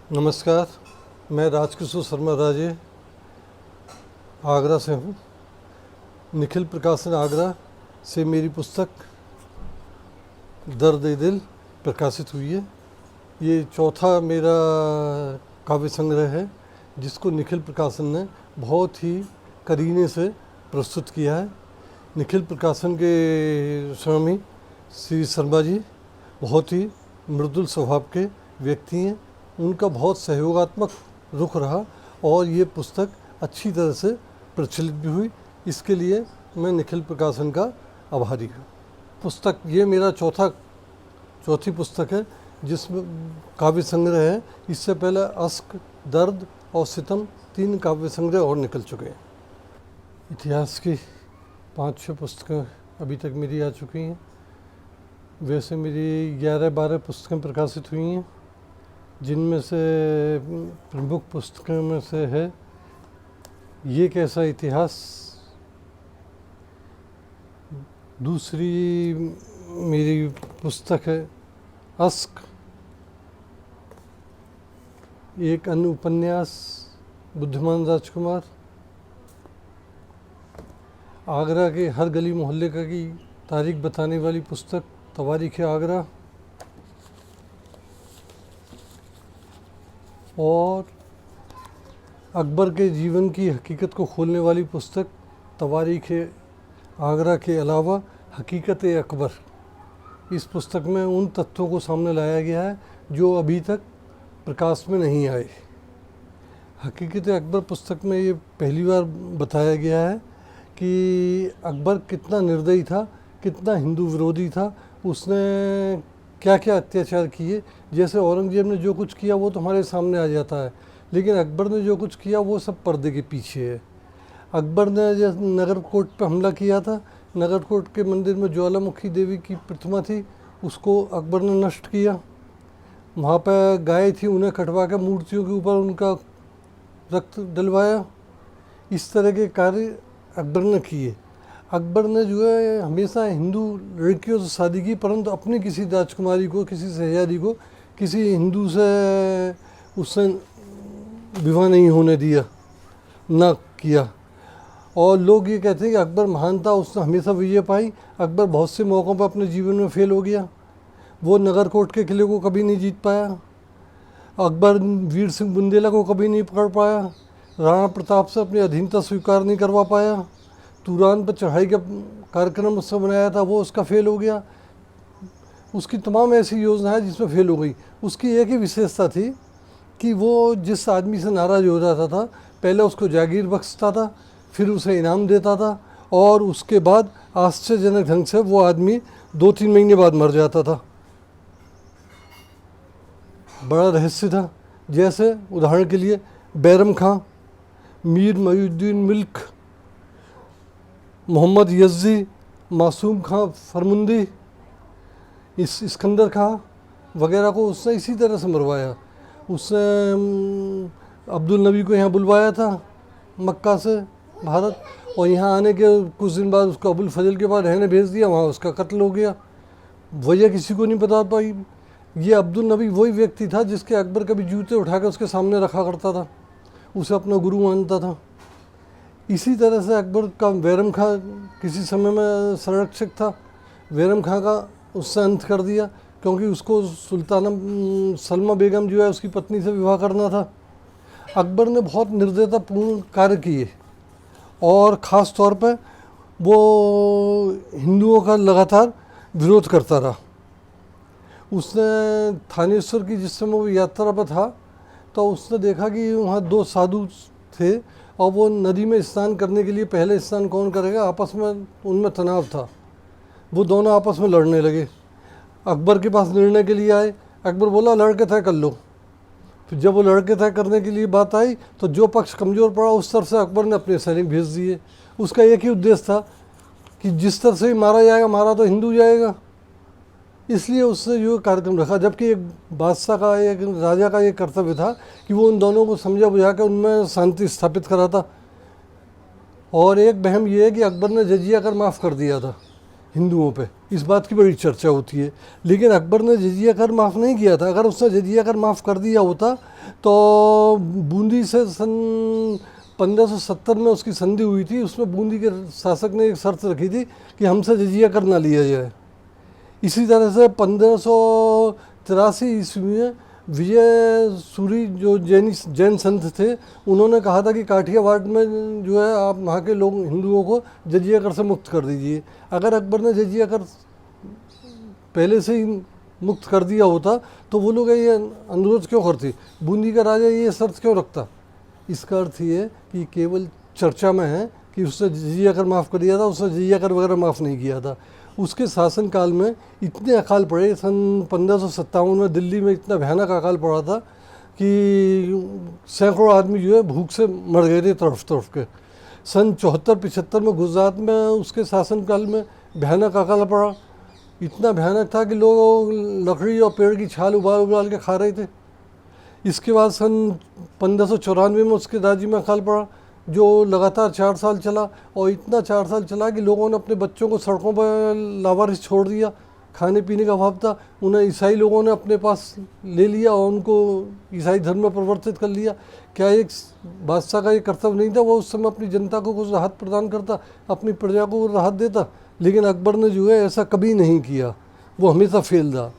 नमस्कार, मैं राजकिशोर शर्मा राजे आगरा से हूँ। निखिल प्रकाशन आगरा से मेरी पुस्तक दर्द ए दिल प्रकाशित हुई है। ये चौथा मेरा काव्य संग्रह है जिसको निखिल प्रकाशन ने बहुत ही करीने से प्रस्तुत किया है। निखिल प्रकाशन के स्वामी श्री शर्मा जी बहुत ही मृदुल स्वभाव के व्यक्ति हैं। उनका बहुत सहयोगात्मक रुख रहा और ये पुस्तक अच्छी तरह से प्रचलित भी हुई। इसके लिए मैं निखिल प्रकाशन का आभारी हूँ। पुस्तक ये मेरा चौथी पुस्तक है जिसमें काव्य संग्रह है। इससे पहले अश्क, दर्द और सितम 3 काव्य संग्रह और निकल चुके हैं। इतिहास की 5-6 पुस्तकें अभी तक मेरी आ चुकी हैं। वैसे मेरी 11-12 पुस्तकें प्रकाशित हुई हैं, जिनमें से प्रमुख पुस्तकों में से है ये कैसा इतिहास। दूसरी मेरी पुस्तक है अश्क। एक अन्य उपन्यास बुद्धिमान राजकुमार। आगरा के हर गली मोहल्ले का की तारीख बताने वाली पुस्तक तवारीख आगरा। और अकबर के जीवन की हकीकत को खोलने वाली पुस्तक तवारीख आगरा के अलावा हकीकत अकबर। इस पुस्तक में उन तथ्यों को सामने लाया गया है जो अभी तक प्रकाश में नहीं आए। हकीकत अकबर पुस्तक में ये पहली बार बताया गया है कि अकबर कितना निर्दयी था, कितना हिंदू विरोधी था। उसने क्या क्या अत्याचार किए। जैसे औरंगजेब ने जो कुछ किया वो तो हमारे सामने आ जाता है, लेकिन अकबर ने जो कुछ किया वो सब पर्दे के पीछे है। अकबर ने जैसे नगरकोट पे हमला किया था, नगरकोट के मंदिर में ज्वालामुखी देवी की प्रतिमा थी, उसको अकबर ने नष्ट किया। वहाँ पर गाय थी, उन्हें कटवा कर मूर्तियों के ऊपर उनका रक्त डलवाया। इस तरह के कार्य अकबर ने किए। अकबर ने जो है हमेशा हिंदू लड़कियों से शादी की, परंतु अपनी किसी राजकुमारी को, किसी शहजादी को किसी हिंदू से उससे विवाह नहीं होने दिया, ना किया। और लोग ये कहते हैं कि अकबर महान था, उसने हमेशा विजय पाई। अकबर बहुत से मौक़ों पर अपने जीवन में फेल हो गया। वो नगरकोट के किले को कभी नहीं जीत पाया। अकबर वीर सिंह बुंदेला को कभी नहीं पकड़ पाया। राणा प्रताप से अपनी अधीनता स्वीकार नहीं करवा पाया। तुरान पर चढ़ाई का कार्यक्रम उसने बनाया था, वो उसका फेल हो गया। उसकी तमाम ऐसी योजना है जिसमें फेल हो गई। उसकी एक ही विशेषता थी कि वो जिस आदमी से नाराज़ हो जाता था, पहले उसको जागीर बख्शता था, फिर उसे इनाम देता था, और उसके बाद आश्चर्यजनक ढंग से वो आदमी 2-3 महीने बाद मर जाता था। बड़ा रहस्य था। जैसे उदाहरण के लिए बैरम खां, मीर मोइनुद्दीन मिल्क, मोहम्मद यज़दी, मासूम खां फरमुंदी, इस्कंदर खां वगैरह को उसने इसी तरह से मरवाया। उसने अब्दुल नबी को यहाँ बुलवाया था मक्का से भारत, और यहाँ आने के कुछ दिन बाद उसको अबुल फजल के पास रहने भेज दिया। वहाँ उसका कत्ल हो गया। वजह किसी को नहीं बता पाई। ये अब्दुल नबी वही व्यक्ति था जिसके अकबर कभी जूते उठाकर उसके सामने रखा करता था, उसे अपना गुरु मानता था। इसी तरह से अकबर का बैरम खां किसी समय में संरक्षक था। बैरम खां का उससे अंत कर दिया, क्योंकि उसको सुल्ताना सलमा बेगम जो है उसकी पत्नी से विवाह करना था। अकबर ने बहुत निर्दयतापूर्ण कार्य किए, और ख़ास तौर पर वो हिंदुओं का लगातार विरोध करता रहा। उसने थानेश्वर की जिस समय वो यात्रा पर था, तो उसने देखा कि वहाँ 2 साधु थे, और वो नदी में स्नान करने के लिए पहले स्नान कौन करेगा, आपस में उनमें तनाव था। वो दोनों आपस में लड़ने लगे। अकबर के पास निर्णय के लिए आए। अकबर बोला लड़के तय कर लो। फिर जब वो लड़के तय करने के लिए बात आई, तो जो पक्ष कमज़ोर पड़ा उस तरफ से अकबर ने अपने सैनिक भेज दिए। उसका एक ही उद्देश्य था कि जिस तरह से ही मारा जाएगा, मारा तो हिंदू जाएगा, इसलिए उसने जो कार्यक्रम रखा। जबकि एक बादशाह का, एक राजा का ये कर्तव्य था कि वो उन दोनों को समझा बुझा कर उनमें शांति स्थापित कराता। और एक वहम ये है कि अकबर ने जजिया कर माफ़ कर दिया था हिंदुओं पे। इस बात की बड़ी चर्चा होती है। लेकिन अकबर ने जजिया कर माफ़ नहीं किया था। अगर उसने जजिया कर माफ़ कर दिया होता तो बूंदी से सन 1570 में उसकी संधि हुई थी, उसमें बूंदी के शासक ने एक शर्त रखी थी कि हमसे जजिया कर ना लिया जाए। इसी तरह से 1583 ईस्वी में विजय सूरी जो जैन संत थे, उन्होंने कहा था कि काठियावाड़ में जो है आप वहाँ के लोग हिंदुओं को जजिया कर से मुक्त कर दीजिए। अगर अकबर ने जजिया कर पहले से ही मुक्त कर दिया होता तो वो लोग ये अनुरोध क्यों करते, बूंदी का राजा ये शर्त क्यों रखता। इसका अर्थ ये कि केवल चर्चा में है कि उसने जजिया कर माफ़ कर दिया था, उसने जजिया कर वगैरह माफ़ नहीं किया था। उसके शासनकाल में इतने अकाल पड़े, सन 1557 में दिल्ली में इतना भयानक अकाल पड़ा था कि सैकड़ों आदमी जो है भूख से मर गए थे तरफ तरफ के। सन 74-75 में गुजरात में उसके शासनकाल में भयानक अकाल पड़ा। इतना भयानक था कि लोग लकड़ी और पेड़ की छाल उबाल उबाल के खा रहे थे। इसके बाद सन 1594 में उसके राज्य में अकाल पड़ा जो लगातार 4 साल चला, और इतना 4 साल चला कि लोगों ने अपने बच्चों को सड़कों पर लावारिस छोड़ दिया। खाने पीने का अभाव था, उन्हें ईसाई लोगों ने अपने पास ले लिया और उनको ईसाई धर्म में परिवर्तित कर लिया। क्या एक बादशाह का ये कर्तव्य नहीं था, वो उस समय अपनी जनता को कुछ राहत प्रदान करता, अपनी प्रजा को राहत देता। लेकिन अकबर ने जो है ऐसा कभी नहीं किया, वो हमेशा फेल रहा।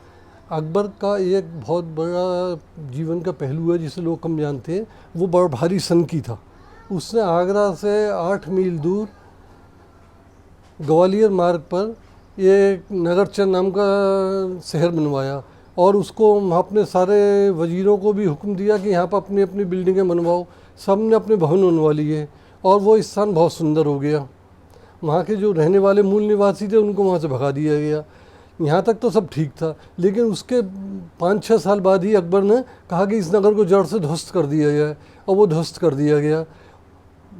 अकबर का एक बहुत बड़ा जीवन का पहलू है जिसे लोग कम जानते हैं, वो बड़ा भारी सनकी था। उसने आगरा से 8 मील दूर ग्वालियर मार्ग पर एक नगरचंद नाम का शहर बनवाया, और उसको अपने सारे वजीरों को भी हुक्म दिया कि यहाँ पर अपनी अपनी बिल्डिंगें बनवाओ। सब ने अपने भवन बनवा लिए और वो स्थान बहुत सुंदर हो गया। वहाँ के जो रहने वाले मूल निवासी थे उनको वहाँ से भगा दिया गया। यहाँ तक तो सब ठीक था, लेकिन उसके 5-6 साल बाद ही अकबर ने कहा कि इस नगर को जड़ से ध्वस्त कर दिया जाए, और वो ध्वस्त कर दिया गया।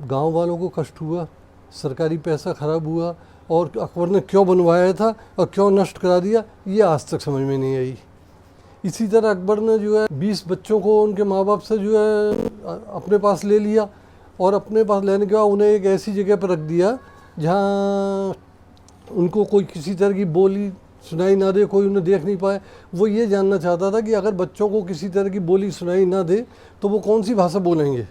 गांव वालों को कष्ट हुआ, सरकारी पैसा खराब हुआ, और अकबर ने क्यों बनवाया था और क्यों नष्ट करा दिया ये आज तक समझ में नहीं आई। इसी तरह अकबर ने जो है 20 बच्चों को उनके माँ बाप से जो है अपने पास ले लिया, और अपने पास लेने के बाद उन्हें एक ऐसी जगह पर रख दिया जहाँ उनको कोई किसी तरह की बोली सुनाई ना दे, कोई उन्हें देख नहीं पाए। वो ये जानना चाहता था कि अगर बच्चों को किसी तरह की बोली सुनाई ना दे तो वो कौन सी भाषा बोलेंगे।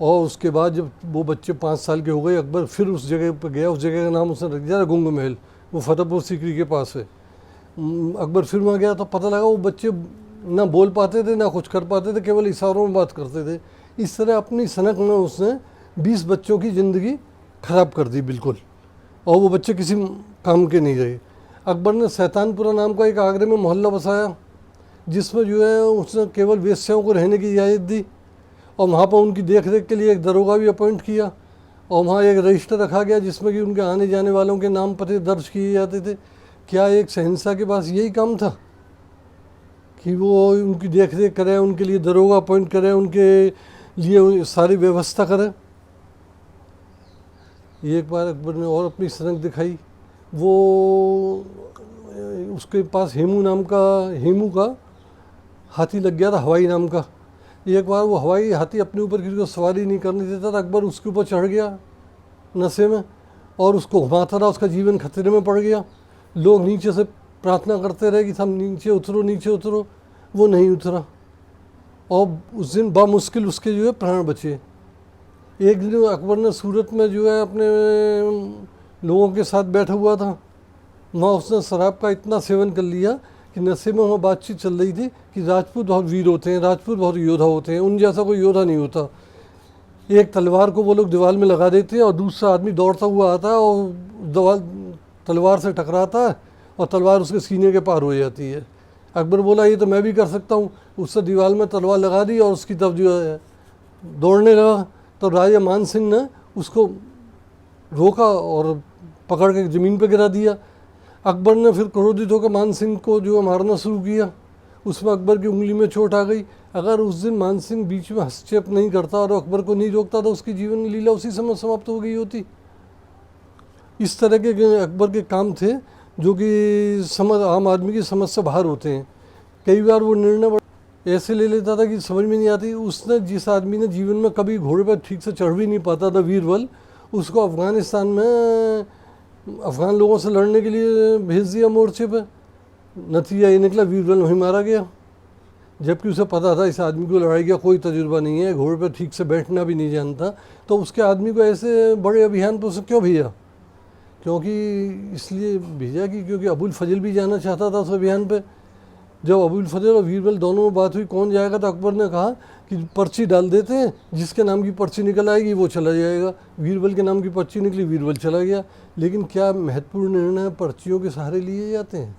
और उसके बाद जब वो बच्चे 5 साल के हो गए, अकबर फिर उस जगह पर गया। उस जगह का नाम उसने रख दिया गुंग महल, वो फतेहपुर सीकरी के पास है। अकबर फिर वहाँ गया तो पता लगा वो बच्चे ना बोल पाते थे ना कुछ कर पाते थे, केवल इशारों में बात करते थे। इस तरह अपनी सनक में उसने 20 बच्चों की ज़िंदगी खराब कर दी बिल्कुल, और वो बच्चे किसी काम के नहीं रहे। अकबर ने शैतानपुरा नाम का एक आगरे में मोहल्ला बसाया, जिसमें जो है उसने केवल वेश्याओं को रहने की इजाज़त दी, और वहाँ पर उनकी देख रेख के लिए एक दरोगा भी अपॉइंट किया, और वहाँ एक रजिस्टर रखा गया जिसमें कि उनके आने जाने वालों के नाम पते दर्ज किए जाते थे। क्या एक शहंशाह के पास यही काम था कि वो उनकी देख रेख करे, उनके लिए दरोगा अपॉइंट करे, उनके लिए सारी व्यवस्था करे। एक बार अकबर ने और अपनी सनक दिखाई। वो उसके पास हेमू का हाथी लग गया था, हवाई नाम का। एक बार वो हवाई हाथी अपने ऊपर किसी को सवारी नहीं करने देता था। अकबर उसके ऊपर चढ़ गया नशे में और उसको घुमाता रहा, उसका जीवन खतरे में पड़ गया। लोग नीचे से प्रार्थना करते रहे कि सब नीचे उतरो नीचे उतरो, वो नहीं उतरा, और उस दिन बामुश्किल उसके जो है प्राण बचे। एक दिन अकबर ने सूरत में जो है अपने लोगों के साथ बैठा हुआ था, वहाँ उसने शराब का इतना सेवन कर लिया कि नशे में वहाँ बातचीत चल रही थी कि राजपूत बहुत वीर होते हैं, राजपूत बहुत योद्धा होते हैं, उन जैसा कोई योद्धा नहीं होता। एक तलवार को वो लोग दीवार में लगा देते हैं और दूसरा आदमी दौड़ता हुआ आता है और तलवार से टकराता है और तलवार उसके सीने के पार हो जाती है। अकबर बोला ये तो मैं भी कर सकता हूँ। उससे दीवार में तलवार लगा दी और उसकी तरफ जो है दौड़ने लगा, तो राजा मान सिंह ने उसको रोका और पकड़ के ज़मीन पर गिरा दिया। अकबर ने फिर क्रोधित होकर मान सिंह को जो मारना शुरू किया। उसमें अकबर की उंगली में चोट आ गई। अगर उस दिन मान सिंह बीच में हस्तक्षेप नहीं करता और अकबर को नहीं रोकता तो उसकी जीवन लीला उसी समय समाप्त हो गई होती। इस तरह के अकबर के काम थे जो कि आम आदमी की समझ से बाहर होते हैं। कई बार वो निर्णय ऐसे ले लेता था कि समझ में नहीं आती। उसने जिस आदमी ने जीवन में कभी घोड़े पर ठीक से चढ़ भी नहीं पाता था, वीरबल, उसको अफ़गानिस्तान में अफ़गान लोगों से लड़ने के लिए भेज दिया मोर्चे पे। नतीजा ये निकला वीरबल वहीं मारा गया, जबकि उसे पता था इस आदमी को लड़ाई का कोई तजुर्बा नहीं है, घोड़े पर ठीक से बैठना भी नहीं जानता, तो उसके आदमी को ऐसे बड़े अभियान पर उसे क्यों भेजा? क्योंकि इसलिए भेजा कि क्योंकि अबुल फजल भी जाना चाहता था उस अभियान पे। जब अबुल फजल और वीरबल दोनों में बात हुई कौन जाएगा, तो अकबर ने कहा कि पर्ची डाल देते हैं, जिसके नाम की पर्ची निकल आएगी वो चला जाएगा। वीरबल के नाम की पर्ची निकली, वीरबल चला गया। लेकिन क्या महत्वपूर्ण निर्णय पर्चियों के सहारे लिए जाते हैं?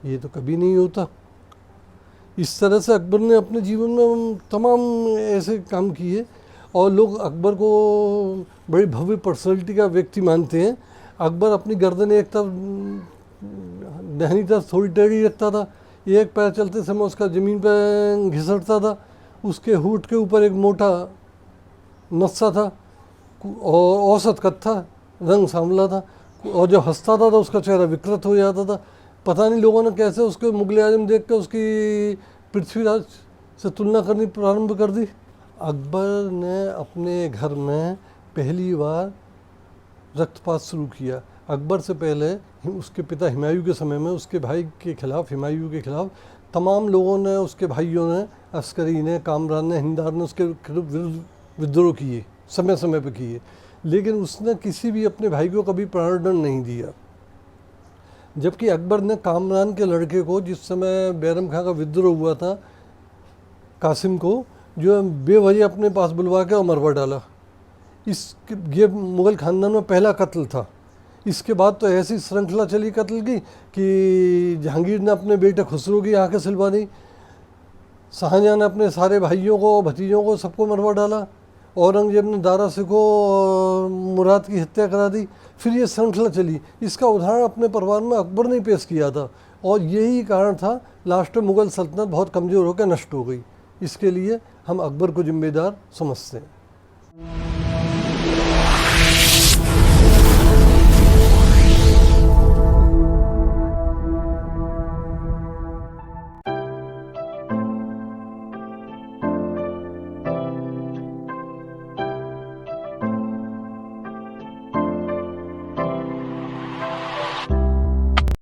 ये तो कभी नहीं होता। इस तरह से अकबर ने अपने जीवन में तमाम ऐसे काम किए और लोग अकबर को बड़ी भव्य पर्सनैलिटी का व्यक्ति मानते हैं। अकबर अपनी गर्दन एक तरफ दाहिनी तरफ थोड़ी टेढ़ी रखता था, एक पैर चलते समय उसका ज़मीन पर घिसटता था, उसके होंठ के ऊपर एक मोटा नस्सा था और औसत कद था, रंग सांवला था, और जब हंसता था तो उसका चेहरा विकृत हो जाता था। पता नहीं लोगों ने कैसे उसके मुगल आजम देख कर उसकी पृथ्वीराज से तुलना करनी प्रारंभ कर दी। अकबर ने अपने घर में पहली बार रक्तपात शुरू किया। अकबर से पहले उसके पिता हुमायूं के समय में उसके भाई के खिलाफ, हुमायूं के खिलाफ तमाम लोगों ने, उसके भाइयों ने, अस्करी ने, कामरान ने, हिंदार ने उसके विरुद्ध विद्रोह किए, समय समय पर किए, लेकिन उसने किसी भी अपने भाई को कभी प्राणदंड नहीं दिया। जबकि अकबर ने कामरान के लड़के को, जिस समय बैरम खां का विद्रोह हुआ था, कासिम को जो बेवजह अपने पास बुलवा के और मरवा डाला। ये मुग़ल ख़ानदान में पहला कत्ल था। इसके बाद तो ऐसी श्रृंखला चली कत्ल की कि जहांगीर ने अपने बेटे खुसरो की आंखें सिलवा दी, शाहजहां ने अपने सारे भाइयों को, भतीजों को, सबको मरवा डाला, औरंगजेब ने दारा सिखो और मुराद की हत्या करा दी। फिर ये श्रृंखला चली। इसका उदाहरण अपने परिवार में अकबर ने पेश किया था और यही कारण था लास्ट में मुग़ल सल्तनत बहुत कमज़ोर होकर नष्ट हो गई। इसके लिए हम अकबर को जिम्मेदार समझते हैं।